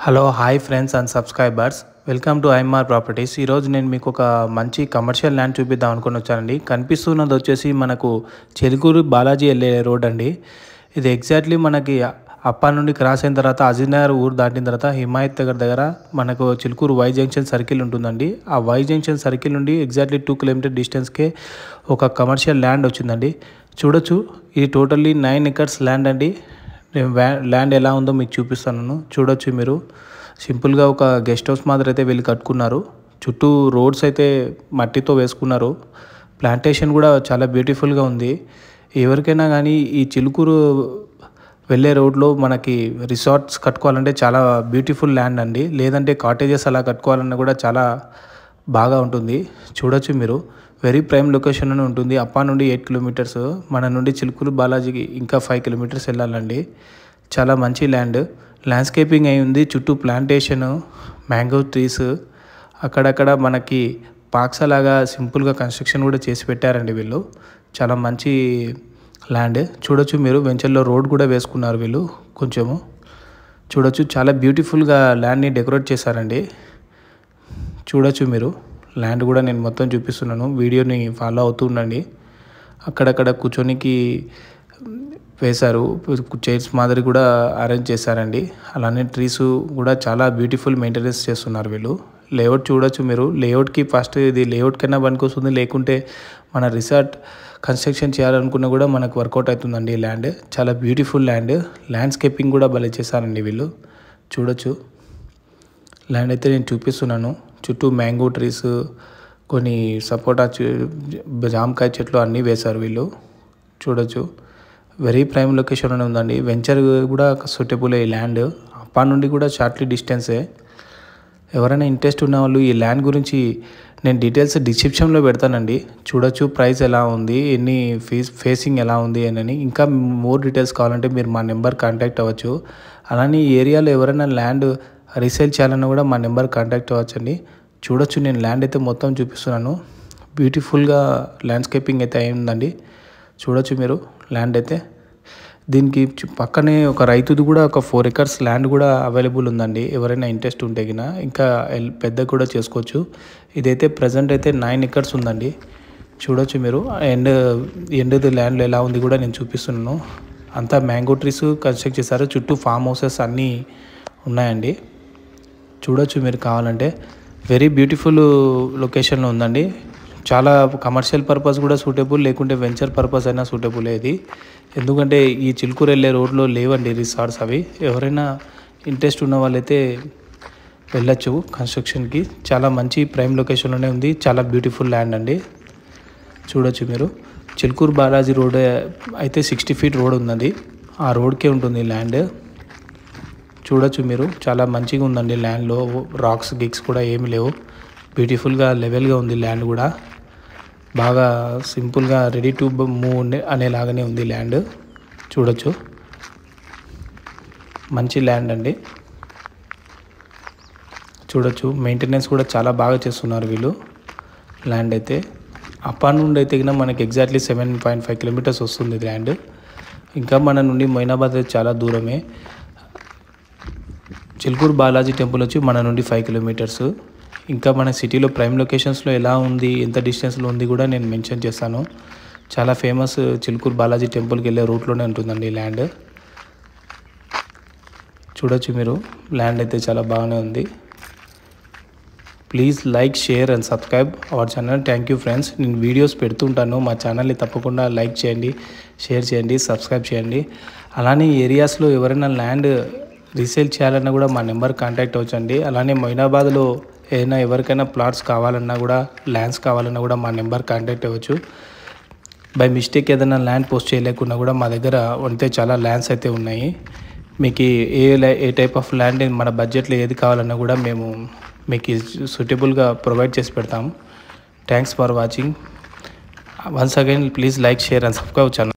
Hello hi friends and subscribers, welcome to IMR properties. ఈరోజు నేను మీకు ఒక మంచి కమర్షియల్ ల్యాండ్ చూపిద్దాం అనుకుని వచ్చానండి. కనిపిస్తున్నది వచ్చేసి మనకు చిలుకూరు బాలాజీ వెళ్ళే రోడ్ అండి. ఇది ఎగ్జాక్ట్లీ మనకి అప్పా నుండి క్రాస్ అయిన తర్వాత అజీనగర్ ఊరు దాటిన తర్వాత హిమాయత్ దగ్గర మనకు చిలుకూరు వై జంక్షన్ సర్కిల్ ఉంటుందండి. ఆ వై జంక్షన్ సర్కిల్ నుండి ఎగ్జాక్ట్లీ 2 కిలోమీటర్ డిస్టెన్స్కే ఒక కమర్షియల్ ల్యాండ్ వచ్చిందండి. చూడొచ్చు, ఇది టోటల్లీ 9 ఎకర్స్ ల్యాండ్ అండి. ల్యాండ్ ఎలా ఉందో మీకు చూపిస్తాను. చూడొచ్చు, మీరు సింపుల్గా ఒక గెస్ట్ హౌస్ మాదిరి అయితే వెళ్ళి కట్టుకున్నారు. చుట్టూ రోడ్స్ అయితే మట్టితో వేసుకున్నారు. ప్లాంటేషన్ కూడా చాలా బ్యూటిఫుల్గా ఉంది. ఎవరికైనా కానీ ఈ చిలుకూరు వెళ్ళే రోడ్లో మనకి రిసార్ట్స్ కట్టుకోవాలంటే చాలా బ్యూటిఫుల్ ల్యాండ్ అండి. లేదంటే కాటేజెస్ అలా కట్టుకోవాలన్నా కూడా చాలా బాగా ఉంటుంది. చూడొచ్చు, మీరు వెరీ ప్రైమ్ లొకేషన్లోనే ఉంటుంది. అప్పా నుండి 8 కిలోమీటర్స్, మన నుండి చిలుకూరు బాలాజీకి ఇంకా 5 కిలోమీటర్స్ వెళ్ళాలండి. చాలా మంచి ల్యాండ్స్కేపింగ్ అయి ఉంది. చుట్టూ ప్లాంటేషన్, మ్యాంగో ట్రీస్, అక్కడక్కడ మనకి పార్క్స్ అలాగా సింపుల్గా కన్స్ట్రక్షన్ కూడా చేసి పెట్టారండి వీళ్ళు. చాలా మంచి ల్యాండ్. చూడొచ్చు, మీరు వెంచర్లో రోడ్ కూడా వేసుకున్నారు వీళ్ళు. కొంచెము చూడొచ్చు, చాలా బ్యూటిఫుల్గా ల్యాండ్ని డెకరేట్ చేశారండి. చూడొచ్చు, మీరు ల్యాండ్ కూడా నేను మొత్తం చూపిస్తున్నాను. వీడియోని ఫాలో అవుతూ ఉండండి. అక్కడక్కడ కూర్చొనికి వేశారు, చైర్స్ మాదిరి కూడా అరేంజ్ చేశారండి. అలానే ట్రీస్ కూడా చాలా బ్యూటిఫుల్ మెయింటెనెన్స్ చేస్తున్నారు వీళ్ళు. లేఅవుట్ చూడొచ్చు, మీరు లేఅవుట్కి ఫస్ట్ ఇది లేఅవుట్ కన్నా పనికొస్తుంది. లేకుంటే మన రిసార్ట్ కన్స్ట్రక్షన్ చేయాలనుకున్నా కూడా మనకు వర్కౌట్ అవుతుందండి. ఈ ల్యాండ్ చాలా బ్యూటిఫుల్ ల్యాండ్. ల్యాండ్స్కేపింగ్ కూడా భలే చేశారండి వీళ్ళు. చూడొచ్చు, ల్యాండ్ అయితే నేను చూపిస్తున్నాను. చుట్టూ మ్యాంగో ట్రీస్, కొన్ని సపోటా జామకాయ చెట్లు అన్నీ వేశారు వీళ్ళు. చూడొచ్చు, వెరీ ప్రైమ్ లొకేషన్లోనే ఉందండి. వెంచర్ కూడా సూటబుల్ ఈ ల్యాండ్. అప్పా నుండి కూడా షార్ట్లీ డిస్టెన్సే. ఎవరైనా ఇంట్రెస్ట్ ఉన్న వాళ్ళు ఈ ల్యాండ్ గురించి నేను డీటెయిల్స్ డిస్క్రిప్షన్లో పెడతానండి. చూడొచ్చు, ప్రైస్ ఎలా ఉంది, ఎన్ని ఫేసింగ్ ఎలా ఉంది అని. ఇంకా మోర్ డీటెయిల్స్ కావాలంటే మీరు మా నెంబర్ కాంటాక్ట్ అవ్వచ్చు. అలానే ఈ ఏరియాలో ఎవరైనా ల్యాండ్ రీసేల్ చేయాలన్నా కూడా మా నెంబర్ కాంటాక్ట్ అవ్వచ్చండి. చూడొచ్చు, నేను ల్యాండ్ అయితే మొత్తం చూపిస్తున్నాను. బ్యూటిఫుల్గా ల్యాండ్స్కేపింగ్ అయితే అయిందండి. చూడొచ్చు, మీరు ల్యాండ్ అయితే దీనికి పక్కనే ఒక రైతుది కూడా ఒక 4 ఎకర్స్ ల్యాండ్ కూడా అవైలబుల్ ఉందండి. ఎవరైనా ఇంట్రెస్ట్ ఉంటే గిన ఇంకా పెద్ద కూడా చేసుకోవచ్చు. ఇదైతే ప్రజెంట్ అయితే 9 ఎకర్స్ ఉందండి. చూడొచ్చు, మీరు ఎండ్ది ల్యాండ్లో ఎలా ఉంది కూడా నేను చూపిస్తున్నాను. అంతా మ్యాంగో ట్రీస్ కన్స్ట్రక్ట్ చేశారు. చుట్టూ ఫామ్ హౌసెస్ అన్నీ ఉన్నాయండి. చూడొచ్చు, మీరు కావాలంటే వెరీ బ్యూటిఫుల్ లొకేషన్లో ఉందండి. చాలా కమర్షియల్ పర్పస్ కూడా సూటబుల్, లేకుంటే వెంచర్ పర్పస్ అయినా సూటబుల్ ఇది. ఎందుకంటే ఈ చిలుకూరు వెళ్ళే రోడ్లో లేవండి రిసార్ట్స్ అవి. ఎవరైనా ఇంట్రెస్ట్ ఉన్న వాళ్ళైతే వెళ్ళొచ్చు కన్స్ట్రక్షన్కి. చాలా మంచి ప్రైమ్ లొకేషన్లోనే ఉంది. చాలా బ్యూటిఫుల్ ల్యాండ్ అండి. చూడొచ్చు, మీరు చిలుకూరు బాలాజీ రోడ్ అయితే 60 ఫీట్ రోడ్ ఉన్నది. ఆ రోడ్కే ఉంటుంది ల్యాండ్. చూడొచ్చు, మీరు చాలా మంచిగా ఉందండి. ల్యాండ్లో రాక్స్ గిక్స్ కూడా ఏమి లేవు. బ్యూటిఫుల్గా లెవెల్గా ఉంది ల్యాండ్ కూడా. బాగా సింపుల్గా రెడీ టు మూవ్ అనేలాగానే ఉంది ల్యాండ్. చూడొచ్చు, మంచి ల్యాండ్ అండి. చూడొచ్చు, మెయింటెనెన్స్ కూడా చాలా బాగా చేస్తున్నారు వీళ్ళు. ల్యాండ్ అయితే అప్పా నుండి అయితే కింద మనకి ఎగ్జాక్ట్లీ 7.5 కిలోమీటర్స్ వస్తుంది ల్యాండ్. ఇంకా మన నుండి మొయినాబాద్ చాలా దూరమే. చిలుకూరు బాలాజీ టెంపుల్ వచ్చి మన నుండి 5 కిలోమీటర్స్. ఇంకా మన సిటీలో ప్రైమ్ లొకేషన్స్లో ఎలా ఉంది, ఎంత డిస్టెన్స్లో ఉంది కూడా నేను మెన్షన్ చేస్తాను. చాలా ఫేమస్ చిలుకూరు బాలాజీ టెంపుల్కి వెళ్ళే రూట్లోనే ఉంటుందండి ల్యాండ్. చూడొచ్చు, మీరు ల్యాండ్ అయితే చాలా బాగానే ఉంది. Please like, share and subscribe our channel. Thank you friends. నేను వీడియోస్ పెడుతుంటాను. మా ఛానల్ని తప్పకుండా లైక్ చేయండి, షేర్ చేయండి, సబ్స్క్రైబ్ చేయండి. అలానే ఏరియాస్లో ఎవరైనా ల్యాండ్ రీసేల్ చేయాలన్నా కూడా మా నెంబర్ కాంటాక్ట్ అవ్వచ్చండి. అలానే మొయినాబాద్లో ఏదైనా ఎవరికైనా ప్లాట్స్ కావాలన్నా కూడా, ల్యాండ్స్ కావాలన్నా కూడా మా నెంబర్ కాంటాక్ట్ అవ్వచ్చు. బై మిస్టేక్ ఏదైనా ల్యాండ్ పోస్ట్ చేయలేకున్నా కూడా మా దగ్గర ఉంటే చాలా ల్యాండ్స్ అయితే ఉన్నాయి. మీకు ఏ టైప్ ఆఫ్ ల్యాండ్ మన బడ్జెట్లో ఏది కావాలన్నా కూడా మేము మీకు సూటబుల్గా ప్రొవైడ్ చేసి పెడతాము. Thanks for watching. Once again please like, share and subscribe channel.